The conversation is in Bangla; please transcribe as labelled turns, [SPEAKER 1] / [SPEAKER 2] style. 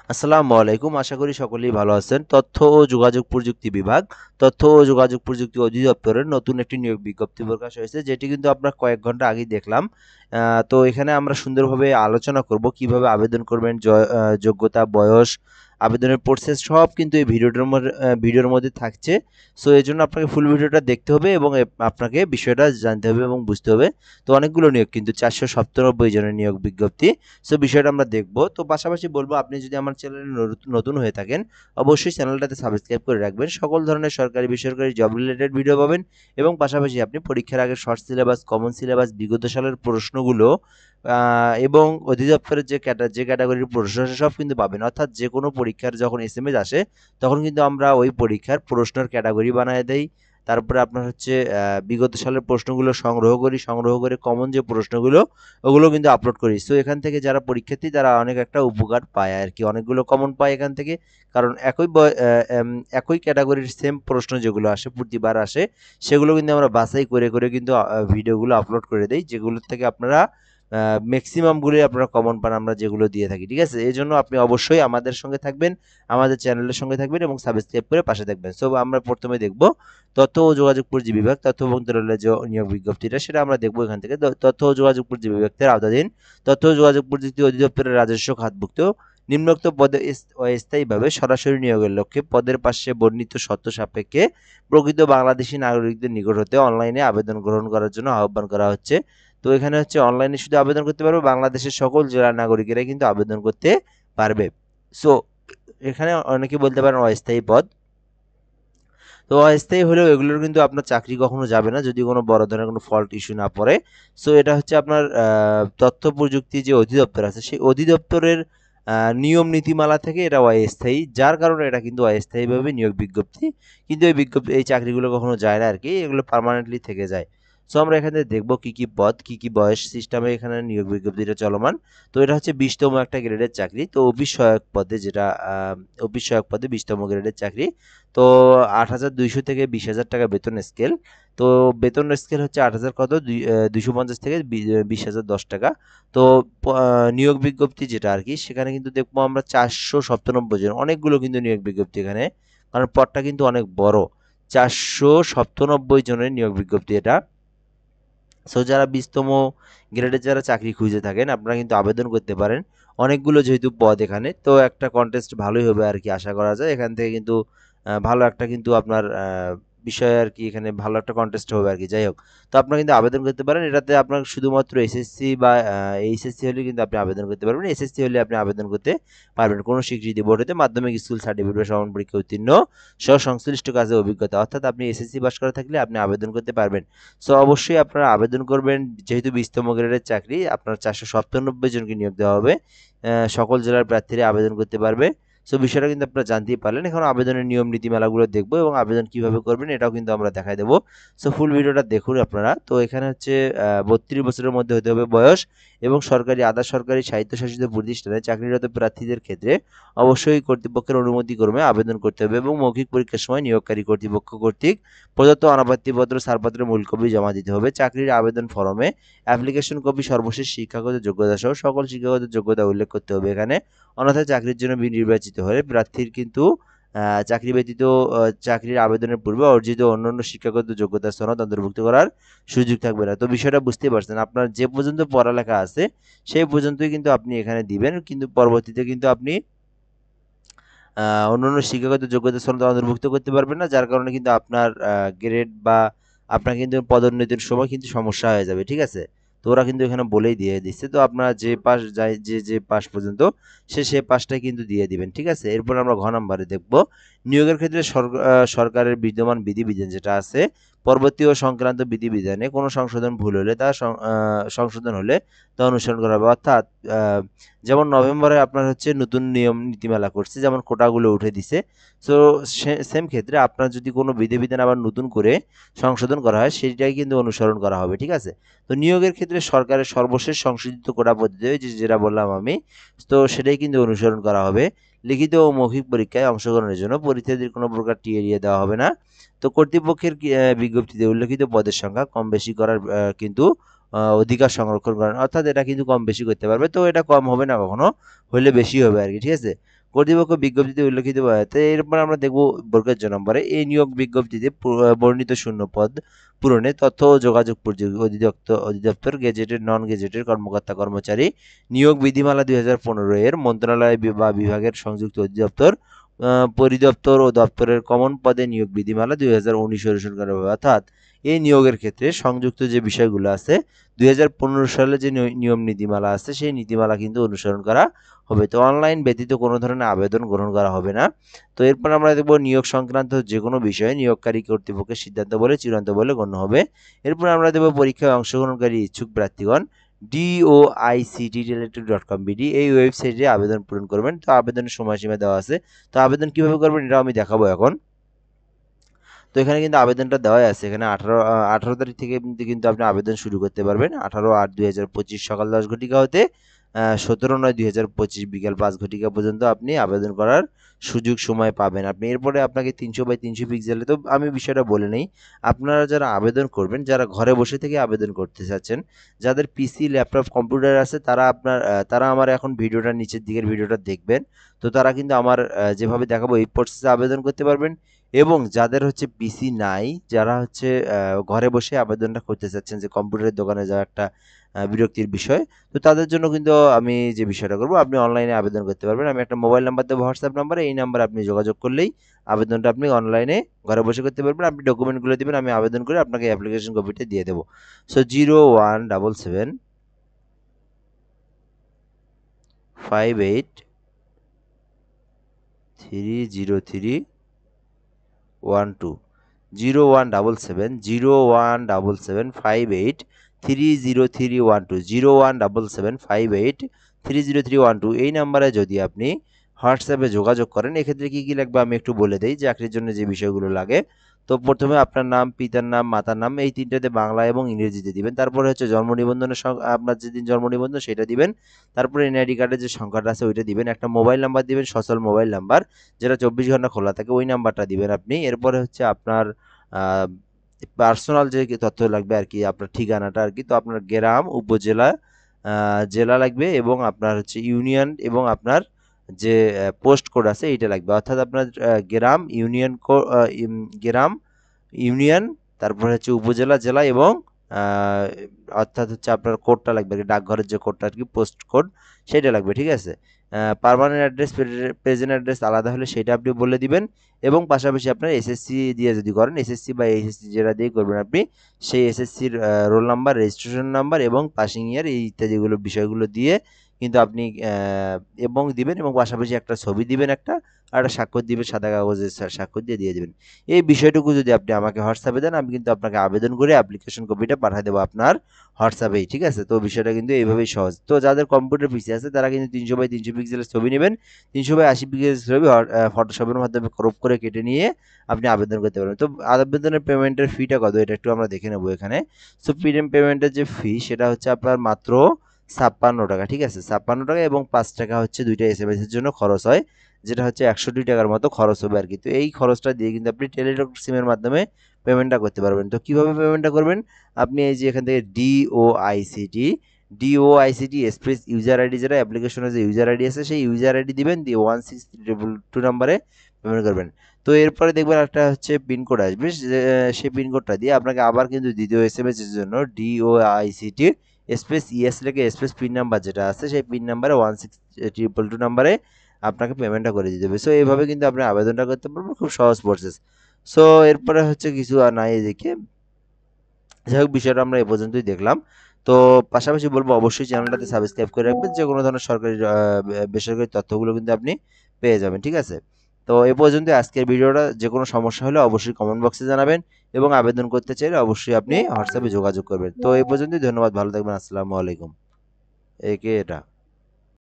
[SPEAKER 1] আসসালামু আলাইকুম। আশা করি সকলেই ভালো আছেন। তথ্য ও যোগাযোগ প্রযুক্তি বিভাগ, তথ্য ও যোগাযোগ প্রযুক্তি অধিদপ্তরের নতুন একটি নিয়োগ বিজ্ঞপ্তি প্রকাশ হয়েছে, যেটি কিন্তু আমরা কয়েক ঘন্টা আগেই দেখলাম। তো এখানে আমরা সুন্দরভাবে আলোচনা করব কিভাবে আবেদন করবেন, যোগ্যতা, বয়স, আবেদনের প্রসেস সব কিন্তু এই ভিডিওর মধ্যে থাকছে। সো এজন্য আপনাকে ফুল ভিডিওটা দেখতে হবে এবং আপনাকে বিষয়টা জানতে হবে এবং বুঝতে হবে। তো অনেকগুলো নিয়োগ, কিন্তু 497 জনের নিয়োগ বিজ্ঞপ্তি। সো বিষয়টা আমরা দেখব। তো পাশাপাশি বলবো, আপনি যদি আমার চ্যানেলে নতুন হয়ে থাকেন, অবশ্যই চ্যানেলটাতে সাবস্ক্রাইব করে রাখবেন। সকল ধরনের সরকারি বেসরকারি জব রিলেটেড ভিডিও পাবেন এবং পাশাপাশি আপনি পরীক্ষার আগে শর্ট সিলেবাস, কমন সিলেবাস, বিগত সালের প্রশ্নগুলো এবং অধিদপ্তরের যে ক্যাটাগরির প্রশ্ন আছে সব কিন্তু পাবেন। অর্থাৎ যে কোনো পরীক্ষার যখন এসএমএস আসে তখন কিন্তু আমরা ওই পরীক্ষার প্রশ্নের ক্যাটাগরি বানায় দেই। তারপরে আপনার হচ্ছে বিগত সালের প্রশ্নগুলো সংগ্রহ করে কমন যে প্রশ্নগুলো ওগুলো কিন্তু আপলোড করি। সো এখান থেকে যারা পরীক্ষার্থী তারা অনেক একটা উপকার পায় আর কি, অনেকগুলো কমন পায় এখান থেকে। কারণ একই ক্যাটাগরির সেম প্রশ্ন যেগুলো আসে, প্রতিবার আসে, সেগুলো কিন্তু আমরা বাছাই করে কিন্তু ভিডিওগুলো আপলোড করে দেই, যেগুলোর থেকে আপনারা ম্যাক্সিমামগুলোই আপনারা কমন পান আমরা যেগুলো দিয়ে থাকি। ঠিক আছে, এই জন্য আপনি অবশ্যই আমাদের সঙ্গে থাকবেন, আমাদের চ্যানেলের সঙ্গে থাকবেন এবং সাবস্ক্রাইব করে পাশে থাকবেন। সো আমরা প্রথমে দেখব তথ্য ও যোগাযোগ প্রযুক্তি বিভাগ, তথ্য মন্ত্রণালয়ের যে নিয়োগ বিজ্ঞপ্তিটা সেটা আমরা দেখবো এখান থেকে। তথ্য ও যোগাযোগ প্রযুক্তি বিভাগের আওতাধীন তথ্য ও যোগাযোগ প্রযুক্তি অধিদপ্তরের রাজস্ব খাতভুক্ত নিম্নোক্ত পদে অস্থায়ীভাবে সরাসরি নিয়োগের লক্ষ্যে পদের পাশে বর্ণিত শর্ত সাপেক্ষে প্রকৃত বাংলাদেশি নাগরিকদের নিকট হতে অনলাইনে আবেদন গ্রহণ করার জন্য আহ্বান করা হচ্ছে। তো এখানে হচ্ছে অনলাইনে শুধু আবেদন করতে পারবে, বাংলাদেশের সকল জেলার নাগরিকেরাই কিন্তু আবেদন করতে পারবে। সো এখানে অনেকে বলতে পারেন অস্থায়ী পদ। তো অস্থায়ী হলেও এগুলোর কিন্তু আপনার চাকরি কখনো যাবে না যদি কোনো বড় ধরনের কোনো ফল্ট ইস্যু না পড়ে। সো এটা হচ্ছে আপনার তথ্য প্রযুক্তি যে অধিদপ্তর আছে সেই অধিদপ্তরের নিয়ম নীতিমালা থেকে এটা অস্থায়ী, যার কারণে এটা কিন্তু অস্থায়ীভাবে নিয়োগ বিজ্ঞপ্তি। কিন্তু এই চাকরিগুলো কখনো যায় না আর কি, এগুলো পার্মানেন্টলি থেকে যায়। সো আমরা এখানে দেখবো কি কি পদ, কি কি বয়স সিস্টেমে এখানে নিয়োগ বিজ্ঞপ্তিটা চলমান। তো এটা হচ্ছে 20তম একটা গ্রেডের চাকরি। তো অফিস সহায়ক পদে, যেটা অফিস সহায়ক পদে 20তম গ্রেডের চাকরি। তো 8,200 থেকে 20,000 টাকা বেতন স্কেল। তো বেতন স্কেল হচ্ছে 8,000 কত 250 থেকে 20,010 টাকা। তো নিয়োগ বিজ্ঞপ্তি যেটা আর কি, সেখানে কিন্তু দেখবো আমরা 497 জন, অনেকগুলো কিন্তু নিয়োগ বিজ্ঞপ্তি এখানে, কারণ পদটা কিন্তু অনেক বড়। 497 জনের নিয়োগ বিজ্ঞপ্তি এটা। সো যারা 20তম গ্রেডে যারা চাকরি খুঁজে থাকেন আপনারা কিন্তু আবেদন করতে পারেন। অনেকগুলো যেহেতু পদ এখানে, তো একটা কন্টেস্ট ভালোই হবে আর কি, আশা করা যায় এখান থেকে কিন্তু ভালো একটা কিন্তু আপনার বিষয় আর কি, এখানে ভালো একটা কন্টেস্ট হবে আর কি। যাই হোক, তো আপনারা কিন্তু আবেদন করতে পারেন এটাতে। আপনার শুধুমাত্র এসএসসি বা এইচএসসি হলে কিন্তু আপনি আবেদন করতে পারবেন। এসএসসি হলে আপনি আবেদন করতে পারবেন কোনো স্বীকৃতি বোর্ড হতে, মাধ্যমিক স্কুল সার্টিফিকেট বা সমান পরীক্ষা উত্তীর্ণ সহ সংশ্লিষ্ট কাজে অভিজ্ঞতা, অর্থাৎ আপনি এসএসসি পাস করা থাকলে আপনি আবেদন করতে পারবেন। সো অবশ্যই আপনারা আবেদন করবেন, যেহেতু 20তম গ্রেডের চাকরি, আপনার 497 জনকে নিয়োগ দেওয়া হবে। সকল জেলার প্রার্থীরা আবেদন করতে পারবে। সো বিষয়টা কিন্তু আপনারা জানতেই পারলেন। এখন আবেদনের নিয়ম নীতিমালাগুলো দেখবো এবং আবেদন কিভাবে করবেন এটাও কিন্তু আমরা দেখাই দেবো। সো ফুল ভিডিওটা দেখুন আপনারা। তো এখানে হচ্ছে 32 বছরের মধ্যে হতে হবে বয়স এবং সরকারি, আধা সরকারি, স্বায়ত্তশাসিত প্রতিষ্ঠানে চাকরিরত প্রার্থীদের ক্ষেত্রে অবশ্যই কর্তৃপক্ষের অনুমতিক্রমে আবেদন করতে হবে এবং মৌখিক পরীক্ষার সময় নিয়োগকারী কর্তৃপক্ষ কর্তৃক প্রদত্ত অনাপত্তিপত্র ছাড়পত্রের মূল কপি জমা দিতে হবে। চাকরির আবেদন ফরমে অ্যাপ্লিকেশন কপি, সর্বশেষ শিক্ষাগত যোগ্যতা সহ সকল শিক্ষাগত যোগ্যতা উল্লেখ করতে হবে এখানে। অন্যথায় চাকরির জন্য নির্বাচিত হলে প্রার্থীর কিন্তু চাকরি ব্যতীত চাকরির আবেদনের পূর্বে অর্জিত অন্যান্য শিক্ষাগত যোগ্যতা সনদ অন্তর্ভুক্ত করার সুযোগ থাকবে না। তো বিষয়টা বুঝতেই পারছেন, আপনার যে পর্যন্ত পড়ালেখা আছে সেই পর্যন্তই কিন্তু আপনি এখানে দিবেন, কিন্তু পরবর্তীতে কিন্তু আপনি অন্যান্য শিক্ষাগত যোগ্যতা সনদ অন্তর্ভুক্ত করতে পারবেন না, যার কারণে কিন্তু আপনার গ্রেড বা আপনার কিন্তু পদোন্নতির সময় কিন্তু সমস্যা হয়ে যাবে। ঠিক আছে, তো ওরা কিন্তু এখানে বলেই দিয়ে দিচ্ছে। তো আপনারা যে পাস যায়, যে পাস পর্যন্ত সে পাসটাই কিন্তু দিয়ে দিবেন। ঠিক আছে, এরপর আমরা ঘ নাম্বারে দেখব নিয়োগের ক্ষেত্রে সরকারের বিদ্যমান বিধিবিধান যেটা আছে, পরবর্তী ও সংক্রান্ত বিধিবিধানে কোনো সংশোধন ভুল হলে তা সংশোধন হলে তা অনুসরণ করা হবে। অর্থাৎ যেমন নভেম্বরে আপনার হচ্ছে নতুন নিয়ম নীতিমালা করছে, যেমন কোটাগুলো উঠে দিছে। সো সেম ক্ষেত্রে আপনার যদি কোনো বিধিবিধান আবার নতুন করে সংশোধন করা হয় সেটাই কিন্তু অনুসরণ করা হবে। ঠিক আছে, তো নিয়োগের ক্ষেত্রে সরকারের সর্বশেষ সংশোধিত কোটা পদ্ধতি, যেটা বললাম আমি, তো সেটাই কিন্তু অনুসরণ করা হবে। লিখিত ও মৌখিক পরীক্ষায় অংশগ্রহণের জন্য পরীক্ষার্থীর কোনো প্রকার টি এড়িয়ে দেওয়া হবে না। তো কর্তৃপক্ষের বিজ্ঞপ্তিতে উল্লেখিত পদের সংখ্যা কম বেশি করার কিন্তু অধিকার সংরক্ষণ করেন, অর্থাৎ এটা কিন্তু কম বেশি করতে পারবে। তো এটা কম হবে না কখনো, হলে বেশি হবে আর কি। ঠিক আছে, কর্তৃপক্ষ বিজ্ঞপ্তিতে উল্লেখিত এরপর আমরা দেখব বর্গের জ নম্বরে এই নিয়োগ বিজ্ঞপ্তিতে বর্ণিত শূন্য পদ পূরণে তথ্য ও যোগাযোগ প্রযুক্তি অধিদপ্তর গেজেটেড নন গেজেটেড কর্মকর্তা কর্মচারী নিয়োগ বিধিমালা 2015 এর মন্ত্রণালয় বা বিভাগের সংযুক্ত অধিদপ্তর পরিদপ্তর ও দপ্তরের কমন পদে নিয়োগ বিধিমালা 2019 অনুসরণ করা হবে। অর্থাৎ এই নিয়োগের ক্ষেত্রে সংযুক্ত যে বিষয়গুলো আছে 2015 সালে যে নিয়ম নীতিমালা আছে সেই নীতিমালা কিন্তু অনুসরণ করা হবে। তো অনলাইন ব্যতীত কোনো ধরনের আবেদন গ্রহণ করা হবে না। তো এরপর আমরা দেখব নিয়োগ সংক্রান্ত যে কোনো বিষয়ে নিয়োগকারী কর্তৃপক্ষের সিদ্ধান্ত বলে চূড়ান্ত বলে গণ্য হবে। এরপর আমরা দেব পরীক্ষায় অংশগ্রহণকারী ইচ্ছুক প্রার্থীগণ doictrelated.com.bd এই ওয়েবসাইটে আবেদন পূরণ করবেন। তো আবেদনের সময়সীমা দেওয়া আছে। তো আবেদন কিভাবে করবেন এটা আমি দেখাবো এখন। তো এখানে কিন্তু আবেদনটা দেওয়াই আছে। এখানে 18 তারিখ থেকে কিন্তু আপনি আবেদন শুরু করতে পারবেন। 18/8/2025 সকাল 10 ঘটিকা হতে 17/9/2025 বিকাল 5 ঘটিকা পর্যন্ত আপনি আবেদন করার সুযোগ সময় পাবেন। আপনি এরপরে আপনাকে 300/300 পিক্সেলে, তো আমি বিষয়টা বলে নেই, আপনারা যারা আবেদন করবেন, যারা ঘরে বসে থেকে আবেদন করতে চাচ্ছেন, যাদের পিসি ল্যাপটপ কম্পিউটার আছে তারা আমার এখন ভিডিওটা নিচের দিকের ভিডিওটা দেখবেন। তো তারা কিন্তু আমার যেভাবে দেখাবো এই প্রসেসে আবেদন করতে পারবেন। এবং যাদের হচ্ছে পিসি নাই, যারা হচ্ছে ঘরে বসে আবেদনটা করতে চাচ্ছেন, যে কম্পিউটারের দোকানে যাওয়া একটা বিরক্তির বিষয়, তো তাদের জন্য কিন্তু আমি যে বিষয়টা করব, আপনি অনলাইনে আবেদন করতে পারবেন। আমি একটা মোবাইল নাম্বার দেবো, হোয়াটসঅ্যাপ নাম্বারে, এই নাম্বারে আপনি যোগাযোগ করলেই আবেদনটা আপনি অনলাইনে ঘরে বসে করতে পারবেন। আপনি ডকুমেন্টগুলো দেবেন, আমি আবেদন করে আপনাকে অ্যাপ্লিকেশন কপিটা দিয়ে দেবো। সো 0177 58 303 12 0177 30312 0177 এই নাম্বারে যদি আপনি হোয়াটসঅ্যাপে যোগাযোগ করেন, এক্ষেত্রে কি কি লাগবে আমি একটু বলে দেই। চাকরির জন্য যে বিষয়গুলো লাগে, তো প্রথমে আপনার নাম, পিতার নাম, মাতার নাম, এই তিনটাতে বাংলা এবং ইংরেজিতে দিবেন। তারপরে হচ্ছে জন্ম নিবন্ধনের আপনার যেদিন জন্ম নিবন্ধন সেটা দিবেন। তারপরে এনআইডি কার্ডের যে সংখ্যাটা আছে ওইটা দিবেন। একটা মোবাইল নাম্বার দিবেন, সচল মোবাইল নাম্বার যেটা 24 ঘন্টা খোলা থাকে, ওই নাম্বারটা দিবেন আপনি। এরপরে হচ্ছে আপনার পার্সোনাল যে তথ্য লাগবে আর কি, আপনার ঠিকানাটা আর কি। তো আপনার গ্রাম, উপজেলা, জেলা লাগবে এবং আপনার হচ্ছে ইউনিয়ন এবং আপনার যে পোস্ট কোড আছে এইটা লাগবে। অর্থাৎ আপনার গ্রাম, ইউনিয়ন, তারপর হচ্ছে উপজেলা, জেলা এবং অর্থাৎ হচ্ছে আপনার কোডটা লাগবে, ডাকঘরের যে কোডটা আর কি, পোস্ট কোড, সেটা লাগবে, ঠিক আছে। পার্মানেন্ট অ্যাড্রেস, প্রেজেন্ট অ্যাড্রেস আলাদা হলে সেটা আপনি বলে দিবেন। এবং পাশাপাশি আপনার এসএসসি দিয়ে যদি করেন, এসএসসি বা এইচএসসি যেটা দিয়ে করবেন আপনি, সেই এসএসসির রোল নাম্বার, রেজিস্ট্রেশন নাম্বার এবং পাসিং ইয়ার, এই ইত্যাদিগুলো বিষয়গুলো দিয়ে কিন্তু আপনি এবং দিবেন, এবং পাশাপাশি একটা ছবি দিবেন, আর একটা স্বাক্ষর দিবেন, সাদা কাগজের স্বাক্ষর দিয়ে দিবেন। এই বিষয়টুকু যদি আপনি আমাকে হোয়াটসঅ্যাপে দেন, আমি কিন্তু আপনাকে আবেদন করে অ্যাপ্লিকেশন কপিটা পাঠিয়ে দেবো আপনার হোয়াটসঅ্যাপেই, ঠিক আছে। তো বিষয়টা কিন্তু এইভাবেই সহজ। তো যাদের কম্পিউটার পিসি আছে তারা কিন্তু 300/300 পিক্সেলের ছবি নেবেন। 300/80 পিক্সেলের ছবি ফটোশপের মাধ্যমে ক্রপ করে কেটে নিয়ে আপনি আবেদন করতে পারবেন। তো আবেদনের পেমেন্টের ফিটা কত, এটা একটু আমরা দেখে নেবো এখানে। সো পেমেন্টের যে ফি সেটা হচ্ছে আপনার মাত্র 56 টাকা, ঠিক আছে। 56 টাকা এবং 5 টাকা হচ্ছে দুইটা এসএমএস এর জন্য খরচ হয়, যেটা হচ্ছে 102 টাকার মতো খরচ হবে আর কি। তো এই খরচটা দিয়ে কিন্তু আপনি টেলিটক সিমের মাধ্যমে পেমেন্টটা করতে পারবেন। তো কিভাবে পেমেন্টটা করবেন, আপনি এই যে এখান থেকে ডিওআইসিটি স্পেস ইউজার আইডি, যেটা অ্যাপ্লিকেশনের যে ইউজার আইডি আছে সেই ইউজার আইডি দিবেন, দিয়ে 16322 নাম্বারে পেমেন্ট করবেন। তো এরপরে দেখবেন একটা হচ্ছে পিনকোড আসবে, সেই পিনকোডটা দিয়ে আপনাকে আবার কিন্তু দ্বিতীয় এসএমএস এর জন্য ডিওআইসিটি স্পেস ইএস লেখে স্পেস পিন নাম্বার যেটা আছে সেই পিন নাম্বারে 16322 নাম্বারে আপনাকে পেমেন্টটা করে দিতে হবে। সো এইভাবে কিন্তু আপনি আবেদনটা করতে পারবেন, খুব সহজ প্রসেস। সো এরপরে হচ্ছে কিছু আর নাই এদিকে। যাই হোক, বিষয়টা আমরা এ পর্যন্তই দেখলাম। তো পাশাপাশি বলবো অবশ্যই চ্যানেলটাতে সাবস্ক্রাইব করে রাখবেন, যে কোনো ধরনের সরকারি বেসরকারি তথ্যগুলো কিন্তু আপনি পেয়ে যাবেন, ঠিক আছে। তো এ পর্যন্ত আজকের ভিডিওটা। যে কোনো সমস্যা হলে অবশ্যই কমেন্ট বক্সে জানাবেন এবং আবেদন করতে চাইলে অবশ্যই আপনি হোয়াটসঅ্যাপে যোগাযোগ করবেন। তো এ পর্যন্তই, ধন্যবাদ, ভালো থাকবেন, আসসালামু আলাইকুম। এটা